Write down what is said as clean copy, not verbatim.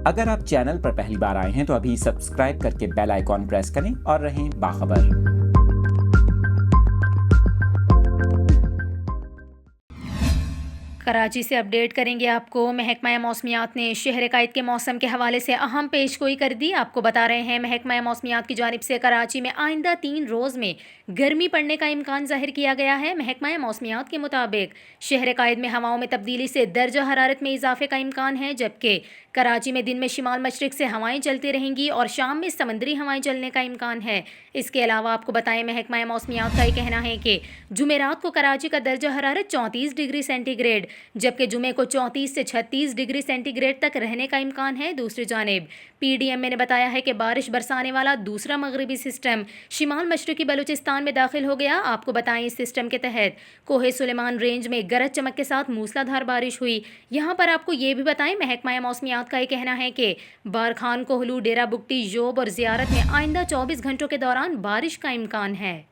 अगर आप चैनल पर पहली बार आए हैं तो अभी सब्सक्राइब करके बेल आइकॉन प्रेस करें और रहें बाखबर। कराची से अपडेट करेंगे आपको। महकमा मौसमियात ने शहर कायद के मौसम के हवाले से अहम पेशगोई कर दी। आपको बता रहे हैं महकमा मौसमियात की जानिब से कराची में आइंदा 3 रोज़ में गर्मी पड़ने का इम्कान जाहिर किया गया है। महकमा मौसमियात के मुताबिक शहर कायद में हवाओं में तब्दीली से दर्जा हरारत में इजाफे का इम्कान है, जबकि कराची में दिन में शिमाल मशरिक से हवाएं चलती रहेंगी और शाम में समंदरी हवाएं चलने का इम्कान है। इसके अलावा आपको बताएं महकमा मौसमियात का ये कहना है कि जुमेरात को कराची का दर्जा हरारत 34 डिग्री सेंटीग्रेड, जबकि जुमे को 34 से 36 डिग्री सेंटीग्रेड तक रहने का इम्कान है। दूसरी जानिब PDM ने बताया है कि बारिश बरसाने वाला दूसरा मगरबी सिस्टम शिमाल मशरकी बलूचिस्तान में दाखिल हो गया। आपको बताएं इस सिस्टम के तहत कोहे सुलेमान रेंज में गरज चमक के साथ मूसलाधार बारिश हुई। यहाँ पर आपको ये भी बताएं महकमा मौसमियात का ये कहना है कि बारखान, कोहलू, डेरा बुगटी, योब और जियारत में आइंदा 24 घंटों के दौरान बारिश का इम्कान है।